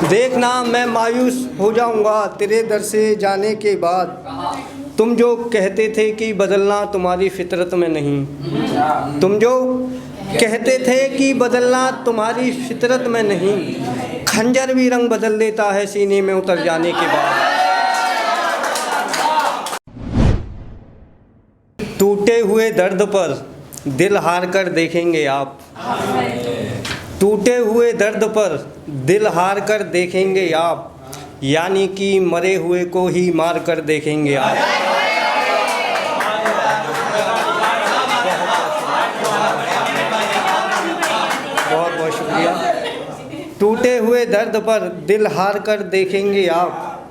देखना मैं मायूस हो जाऊंगा तेरे दर से जाने के बाद। तुम जो कहते थे कि बदलना तुम्हारी फितरत में नहीं, तुम जो कहते थे कि बदलना तुम्हारी फितरत में नहीं, खंजर भी रंग बदल देता है सीने में उतर जाने के बाद। टूटे हुए दर्द पर दिल हार कर देखेंगे आप, टूटे हुए दर्द पर दिल हार कर देखेंगे आप, यानी कि मरे हुए को ही मार कर देखेंगे आप। बहुत बहुत शुक्रिया। टूटे हुए दर्द पर दिल हार कर देखेंगे आप,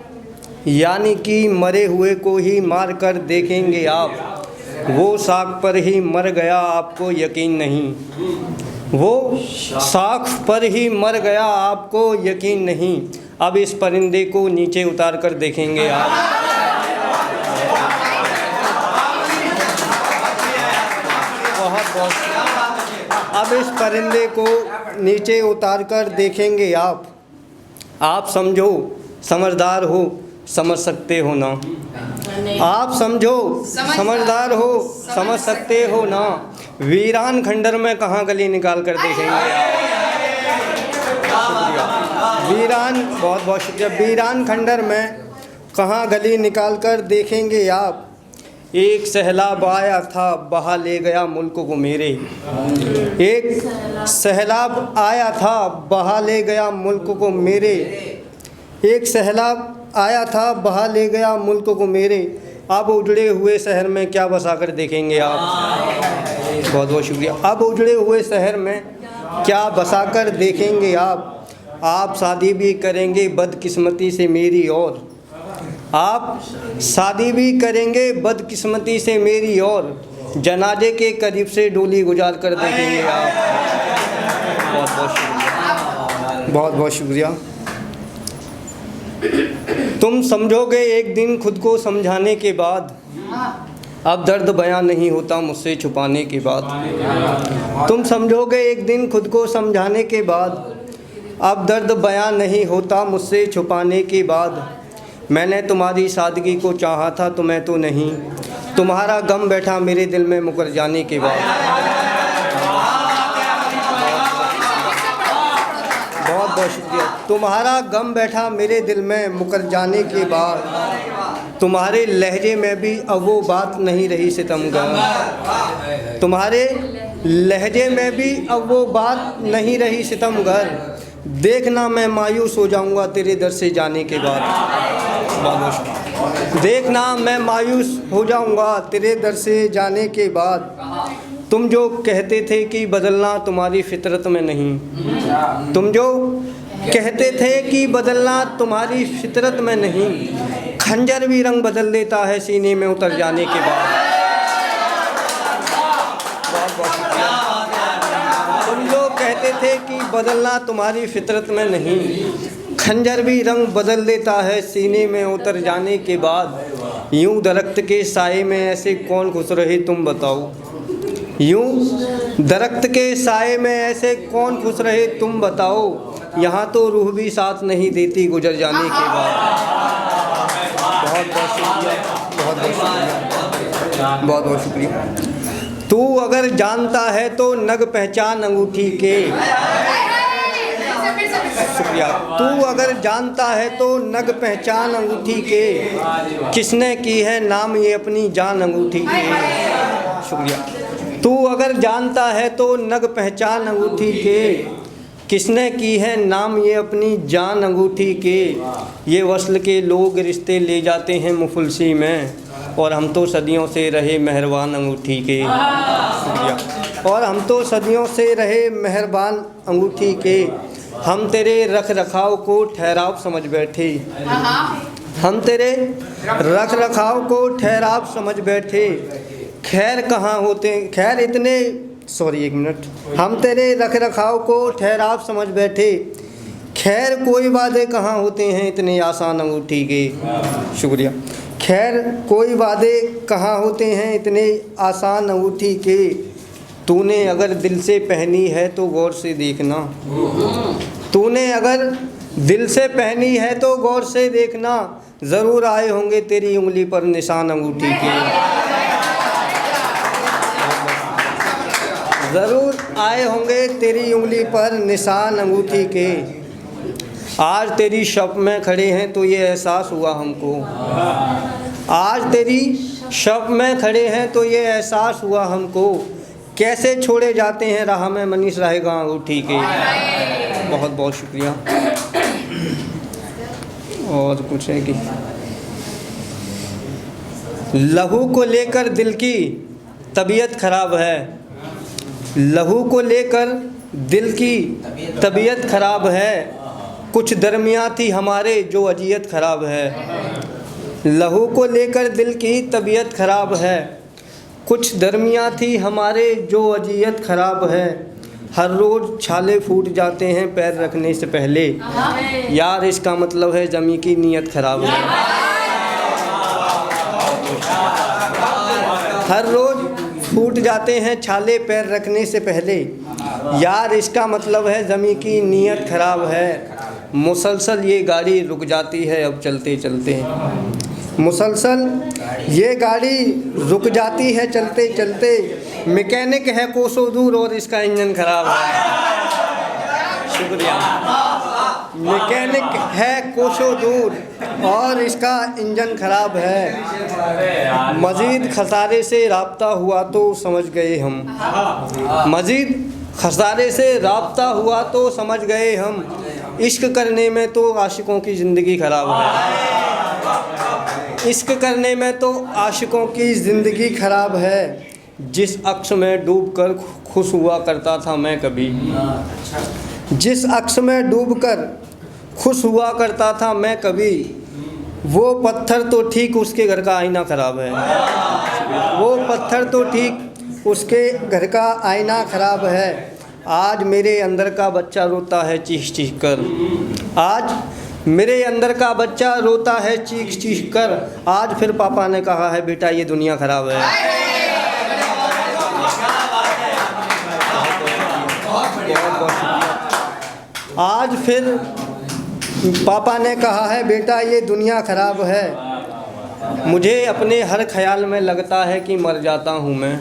यानी कि मरे हुए को ही मार कर देखेंगे आप। वो साख पर ही मर गया आपको यकीन नहीं, वो साख पर ही मर गया आपको यकीन नहीं, अब इस परिंदे को नीचे उतार कर देखेंगे आप। बहुत बहुत। अब इस परिंदे को नीचे उतार कर देखेंगे आप। आप समझो समझदार हो समझ सकते हो ना, आप समझो समझदार हो समझ सकते हो ना, वीरान खंडर में कहाँ गली निकाल कर देखेंगे आप। वीरान बहुत बहुत शुक्रिया। वीरान खंडर में कहाँ गली निकाल कर देखेंगे आप। एक सैलाब आया था बहा ले गया मुल्क को मेरे, एक सैलाब आया था बहा ले गया मुल्क को मेरे, एक सैलाब आया था बहा ले गया मुल्क को मेरे, अब उजड़े हुए शहर में क्या बसा कर देखेंगे आप। बहुत बहुत शुक्रिया। अब उजड़े हुए शहर में क्या बसा कर देखेंगे आप। आप शादी भी करेंगे बदकिस्मती से मेरी और, आप शादी भी करेंगे बदकिस्मती से मेरी और, जनाजे के करीब से डोली गुजार कर देखेंगे आप। बहुत बहुत शुक्रिया। बहुत बहुत शुक्रिया। तुम समझोगे एक दिन खुद को समझाने के बाद, अब दर्द बयां नहीं होता मुझसे छुपाने के बाद। तुम समझोगे एक दिन खुद को समझाने के बाद, अब दर्द बयां नहीं होता मुझसे छुपाने के बाद। मैंने तुम्हारी सादगी को चाहा था तुम्हें तो नहीं, तुम्हारा गम बैठा मेरे दिल में मुकर जाने के बाद। बहुत बहुत शुक्रिया। तुम्हारा गम बैठा मेरे दिल में मुकर जाने के बाद, तुम्हारे लहजे में भी अब वो बात नहीं रही सितमगर, तुम्हारे लहजे में भी अब वो बात नहीं रही सितमगर। देखना मैं मायूस हो जाऊंगा तेरे दर से जाने के बाद। देखना मैं मायूस हो जाऊंगा तेरे दर से जाने के बाद। तुम जो कहते थे कि बदलना तुम्हारी फितरत में नहीं, तुम जो कहते थे कि बदलना तुम्हारी फितरत में नहीं, खंजर भी रंग बदल देता है सीने में उतर जाने के बाद। तुम जो कहते थे कि बदलना तुम्हारी फितरत में नहीं, खंजर भी रंग बदल देता है सीने में उतर जाने के बाद। यूं दरख्त के साए में ऐसे कौन खुश रहे तुम बताओ, यूं दरख्त के साए में ऐसे कौन खुश रहे तुम बताओ, यहाँ तो रूह भी साथ नहीं देती गुजर जाने के बाद। बहुत बहुत शुक्रिया। बहुत बहुत शुक्रिया। बहुत बहुत शुक्रिया। तू अगर जानता है तो नग पहचान अंगूठी के, शुक्रिया। तू अगर जानता है तो नग पहचान अंगूठी के, किसने की है नाम ये अपनी जान अंगूठी के। शुक्रिया। तू अगर जानता है तो नग पहचान अंगूठी के, किसने की है नाम ये अपनी जान अंगूठी के। ये वस्ल के लोग रिश्ते ले जाते हैं मुफलसी में, और हम तो सदियों से रहे मेहरबान अंगूठी के। शुक्रिया। और हम तो सदियों से रहे मेहरबान अंगूठी के, हम तेरे रख रखाव को ठहराव समझ बैठे, हम तेरे रख रखाव को ठहराव समझ बैठे। खैर कहाँ होते खैर इतने एक मिनट। हम तेरे रख रखाव को ठहराव समझ बैठे, खैर कोई वादे कहाँ होते हैं इतने आसान अंगूठी के। शुक्रिया। खैर कोई वादे कहाँ होते हैं इतने आसान अंगूठी के। तूने अगर दिल से पहनी है तो गौर से देखना, तूने अगर दिल से पहनी है तो गौर से देखना, ज़रूर आए होंगे तेरी उंगली पर निशान अंगूठी के। ज़रूर आए होंगे तेरी उंगली पर निशान अंगूठी के। आज तेरी शब में खड़े हैं तो ये एहसास हुआ हमको, आज तेरी शब में खड़े हैं तो ये एहसास हुआ हमको, कैसे छोड़े जाते हैं राह में मनीष रहेगा अंगूठी के। बहुत बहुत शुक्रिया। और कुछ है कि लहू को लेकर दिल की तबीयत ख़राब है, लहू को लेकर दिल की तबीयत ख़राब है, कुछ दरमियाँ थी हमारे जो अजियत ख़राब है। लहू को लेकर दिल की तबीयत ख़राब है, कुछ दरमियाँ थी हमारे जो अजियत ख़राब है। हर रोज़ छाले फूट जाते हैं पैर रखने से पहले, यार इसका मतलब है ज़मीं की नीयत ख़राब है। हर रोज़ फूट जाते हैं छाले पैर रखने से पहले, यार इसका मतलब है ज़मीं की नीयत ख़राब है। मुसलसल ये गाड़ी रुक जाती है अब चलते चलते, मुसलसल ये गाड़ी रुक जाती है चलते चलते, मैकेनिक है कोसों दूर और इसका इंजन ख़राब है। शुक्रिया। मैकेनिक है कोसों दूर और इसका इंजन ख़राब है। मज़ीद खसारे से राब्ता हुआ तो समझ गए हम, मज़ीद खसारे से राब्ता हुआ तो समझ गए हम, इश्क करने में तो आशिकों की ज़िंदगी ख़राब है। इश्क करने में तो आशिकों की ज़िंदगी ख़राब है। जिस अक्स में डूबकर खुश हुआ करता था मैं कभी, जिस अक्स में डूबकर खुश हुआ करता था मैं कभी, वो पत्थर तो ठीक उसके घर का आईना ख़राब है। वो पत्थर तो ठीक उसके घर का आईना ख़राब है। आज मेरे अंदर का बच्चा रोता है चीख चीख कर, आज मेरे अंदर का बच्चा रोता है चीख चीख कर, आज फिर पापा ने कहा है बेटा ये दुनिया ख़राब है। आज फिर पापा ने कहा है बेटा ये दुनिया ख़राब है। मुझे अपने हर ख्याल में लगता है कि मर जाता हूँ मैं,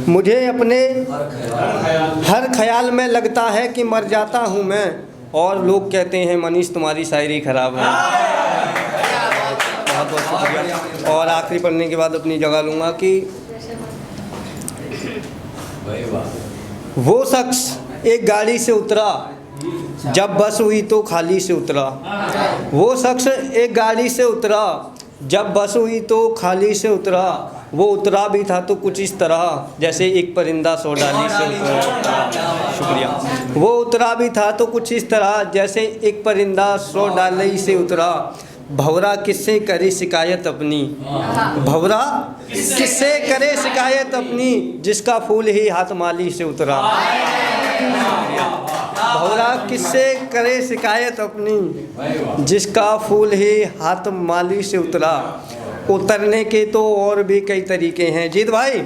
मुझे अपने हर ख्याल में लगता है कि मर जाता हूँ मैं, और लोग कहते हैं मनीष तुम्हारी शायरी ख़राब है। बहुत बहुत शुक्रिया। और आखिरी पढ़ने के बाद अपनी जगह लूँगा कि वो शख्स एक गाड़ी से उतरा जब बस हुई तो खाली से उतरा। वो शख्स एक गाड़ी से उतरा जब बस हुई तो खाली से उतरा। वो उतरा भी था तो कुछ इस तरह जैसे एक परिंदा 100 डाली से उतरा। शुक्रिया। वो उतरा भी था तो कुछ इस तरह जैसे एक परिंदा 100 डाली से उतरा। भंवरा किससे करे शिकायत अपनी, भंवरा किससे करे शिकायत अपनी, जिसका फूल ही हाथ माली से उतरा। भंवरा किससे करे शिकायत अपनी, जिसका फूल ही हाथ माली से उतरा। उतरने के तो और भी कई तरीके हैं जीत भाई,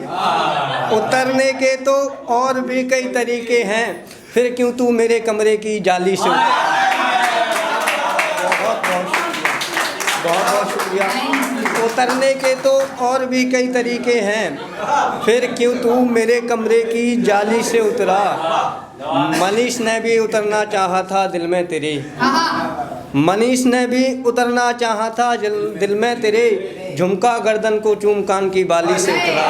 उतरने के तो और भी कई तरीके हैं, फिर क्यों तू मेरे कमरे की जाली से उतरा। बहुत बहुत शुक्रिया। उतरने के तो और भी कई तरीके हैं, फिर क्यों तू मेरे कमरे की जाली से उतरा। मनीष ने भी उतरना चाहा था दिल में तेरे, मनीष ने भी उतरना चाहा था दिल में तेरे, झुमका गर्दन को चूम कान की बाली से उतरा।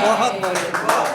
बहुत बहुत